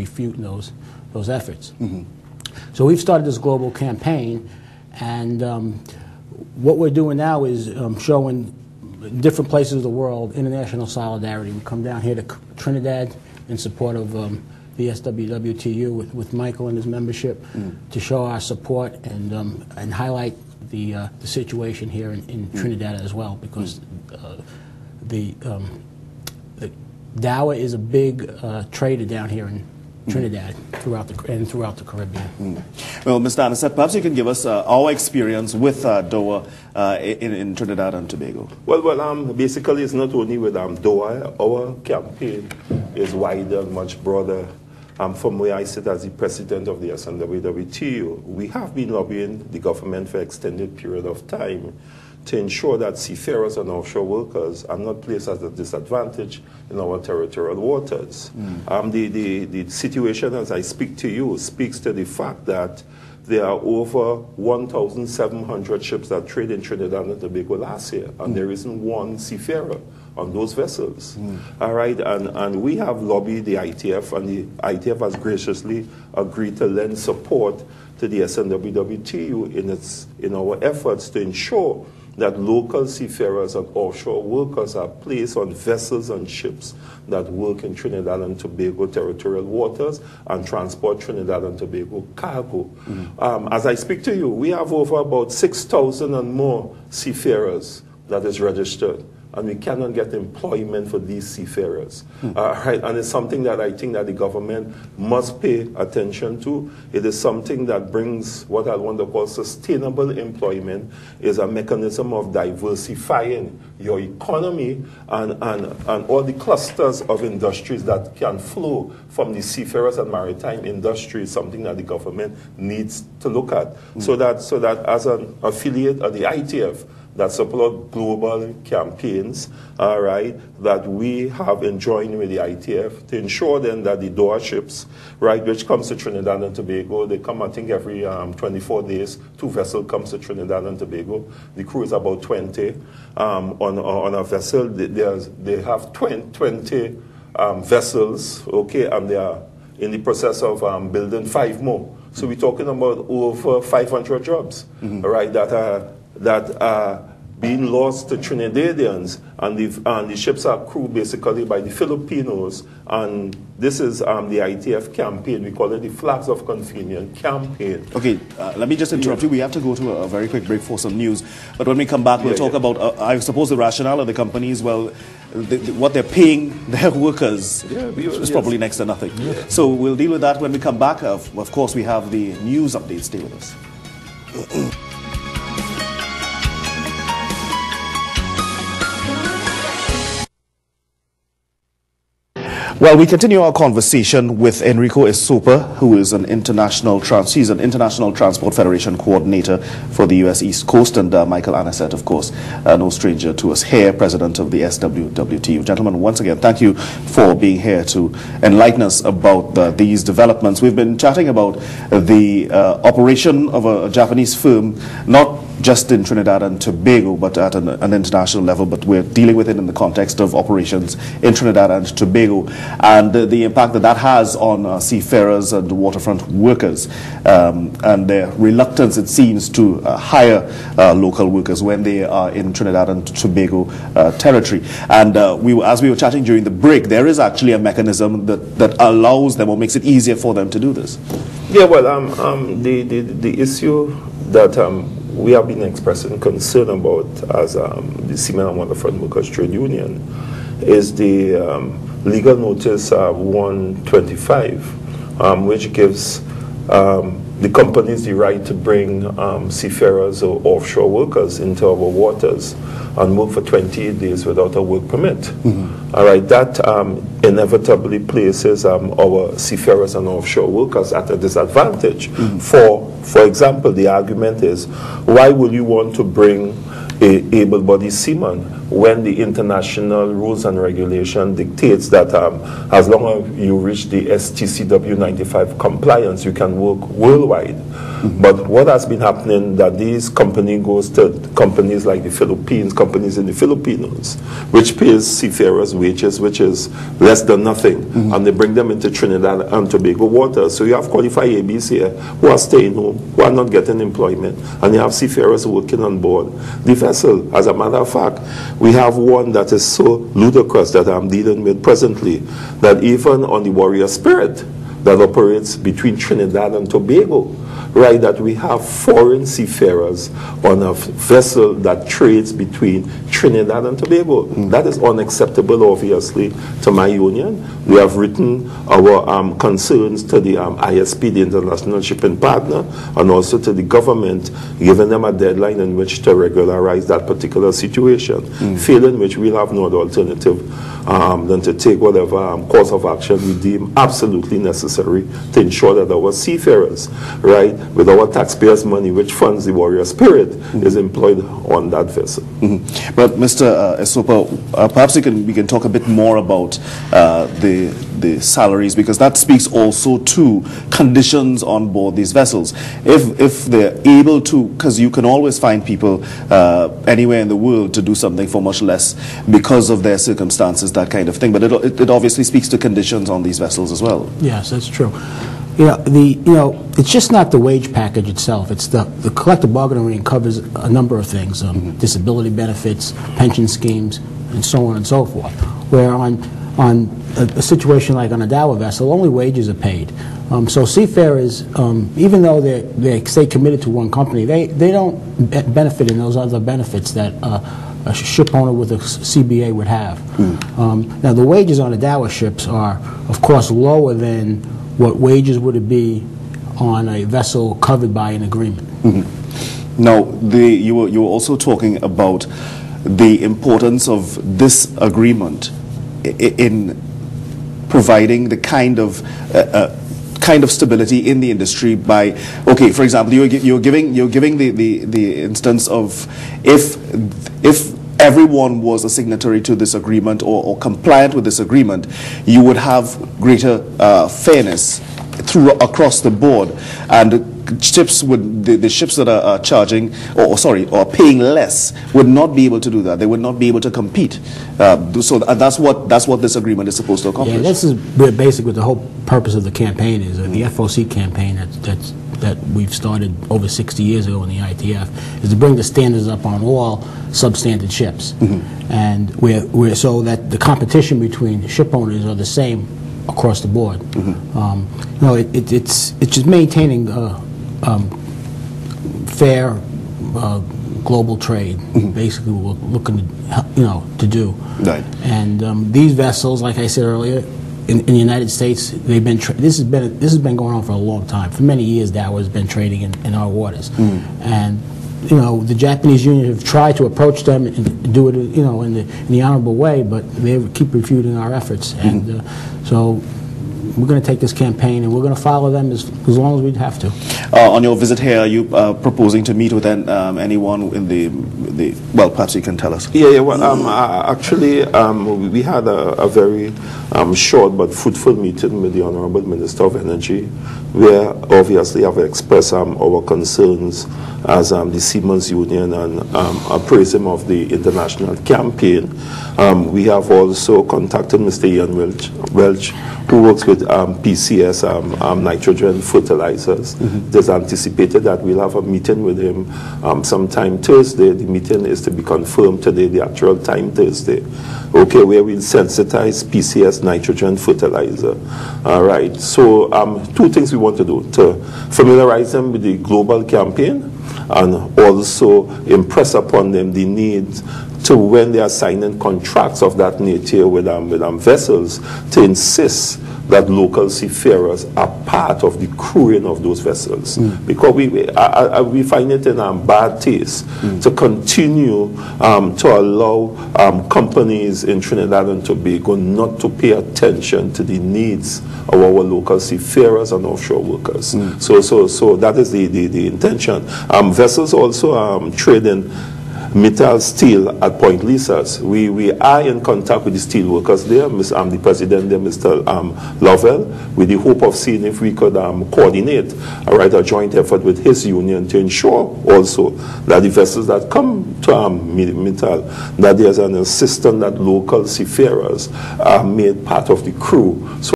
refuting those efforts. So we've started this global campaign, and what we're doing now is showing different places of the world international solidarity. We come down here to Trinidad in support of the SWWTU with Michael and his membership to show our support and highlight the situation here in Trinidad as well, because the DOWA is a big trader down here in Trinidad throughout the Caribbean. Well, Mr. Annisette, perhaps you can give us our experience with DOWA in Trinidad and Tobago. Well, basically it's not only with DOWA. Our campaign is wider and much broader. From where I sit as the president of the SWWTU, we have been lobbying the government for an extended period of time to ensure that seafarers and offshore workers are not placed at a disadvantage in our territorial waters. The situation as I speak to you speaks to the fact that there are over 1,700 ships that trade in Trinidad and Tobago last year, and there isn't one seafarer on those vessels. All right, and we have lobbied the ITF, and the ITF has graciously agreed to lend support to the SWWTU in our efforts to ensure that local seafarers and offshore workers are placed on vessels and ships that work in Trinidad and Tobago territorial waters and transport Trinidad and Tobago cargo. As I speak to you, we have over about 6,000 and more seafarers that is registered, and we cannot get employment for these seafarers. Right? And it's something that I think that the government must pay attention to. It is something that brings what I want to call sustainable employment, is a mechanism of diversifying your economy and all the clusters of industries that can flow from the seafarers and maritime industry is something that the government needs to look at. So that as an affiliate of the ITF, that support global campaigns, all right, that we have enjoined with the ITF to ensure then that the DOWA ships, right, which comes to Trinidad and Tobago, they come I think every 24 days, 2 vessels comes to Trinidad and Tobago. The crew is about 20 on a vessel. They have 20 vessels, okay, and they are in the process of building 5 more. So we're talking about over 500 jobs, right, that are being lost to Trinidadians, and the ships are crewed basically by the Filipinos, and this is the ITF campaign. We call it the Flags of Convenience campaign. Okay, let me just interrupt you. We have to go to a very quick break for some news, but when we come back, we'll talk about, I suppose, the rationale of the companies, well, what they're paying their workers is probably next to nothing. So we'll deal with that when we come back. Of course, we have the news updates. Stay with us. Well, we continue our conversation with Enrico Escopa, who is an international Transport Federation coordinator for the U.S. East Coast, and Michael Annisette, of course, no stranger to us here, president of the SWWTU. Gentlemen, once again, thank you for being here to enlighten us about these developments. We've been chatting about the operation of a Japanese firm, not just in Trinidad and Tobago, but at an international level, but we're dealing with it in the context of operations in Trinidad and Tobago, and the impact that has on seafarers and waterfront workers, and their reluctance, it seems, to hire local workers when they are in Trinidad and Tobago territory. And as we were chatting during the break, there is actually a mechanism that allows them or makes it easier for them to do this. Yeah, well, the issue that we have been expressing concern about as the Seamen and Waterfront Workers Trade Union is the legal notice 125, which gives the companies the right to bring seafarers or offshore workers into our waters and work for 28 days without a work permit. All right, that inevitably places our seafarers and offshore workers at a disadvantage. For example, the argument is, why would you want to bring able-bodied seamen when the international rules and regulation dictates that as long as you reach the STCW 95 compliance, you can work worldwide. But what has been happening that these company goes to companies like the Philippines, companies in the Filipinos, which pays seafarers wages, which is less than nothing, and they bring them into Trinidad and Tobago waters. So you have qualified ABs here who are staying home, who are not getting employment, and you have seafarers working on board the vessel. As a matter of fact, we have one that is so ludicrous that I'm dealing with presently, that even on the Warrior Spirit that operates between Trinidad and Tobago, right, that we have foreign seafarers on a vessel that trades between Trinidad and Tobago. That is unacceptable, obviously, to my union. We have written our concerns to the ISP, the International Shipping Partner, and also to the government, giving them a deadline in which to regularize that particular situation, failing which we'll have no other alternative than to take whatever course of action we deem absolutely necessary to ensure that our seafarers, right, with our taxpayers' money, which funds the Warrior Spirit, is employed on that vessel. But Mr. Escopa, perhaps we can talk a bit more about the salaries, because that speaks also to conditions on board these vessels. If they're able to, because you can always find people anywhere in the world to do something for much less because of their circumstances, that kind of thing. But it obviously speaks to conditions on these vessels as well. Yes, that's true. It's just not the wage package itself. It's the collective bargaining agreement covers a number of things, disability benefits, pension schemes, and so on and so forth. Where on a situation like on a DOWA vessel, only wages are paid. So seafarers, even though they stay committed to one company, they don't benefit in those other benefits that a ship owner with a CBA would have. Now, the wages on the DOWA ships are, of course, lower than what wages would it be on a vessel covered by an agreement. Now, you were also talking about the importance of this agreement in providing the kind of stability in the industry by, okay, for example, you're giving the instance of if everyone was a signatory to this agreement or compliant with this agreement, you would have greater fairness across the board, and ships the ships that are charging or paying less would not be able to do that. They would not be able to compete. So that's what this agreement is supposed to accomplish. Yeah, this is basically what the whole purpose of the campaign is. The FOC campaign that we've started over 60 years ago in the ITF is to bring the standards up on all substandard ships, and we're so that the competition between ship owners are the same across the board. It's just maintaining fair global trade. Basically, what we're looking to do. Right. And these vessels, like I said earlier, in the United States, they've been this has been going on for a long time. For many years, DOWA has been trading in our waters, and the Japanese Union have tried to approach them and do it in the honorable way, but they keep refuting our efforts. And so we're going to take this campaign and we're going to follow them as long as we have to. On your visit here, are you proposing to meet with anyone in the well, perhaps you can tell us. Yeah, well, actually, we had a very short but fruitful meeting with the Honorable Minister of Energy, where obviously I've expressed our concerns as the Seamen's Union and appraise him of the international campaign. We have also contacted Mr. Ian Welch, who works with PCS, nitrogen fertilizers. It is anticipated that we'll have a meeting with him sometime Thursday. The meeting is to be confirmed today, the actual time Thursday. Okay, where we'll sensitize PCS nitrogen fertilizer. All right, so two things we want to do: to familiarize them with the global campaign and also impress upon them the need to, when they are signing contracts of that nature with vessels, to insist that local seafarers are part of the crewing of those vessels. Because we find it in bad taste to continue to allow companies in Trinidad and Tobago not to pay attention to the needs of our local seafarers and offshore workers. So that is the intention. Vessels also trade in Mittal Steel at Point Lisas. We are in contact with the steel workers there, the president there, Mr. Lovell, with the hope of seeing if we could coordinate a joint effort with his union to ensure also that the vessels that come to Mittal, that there's an assistance that local seafarers are made part of the crew. So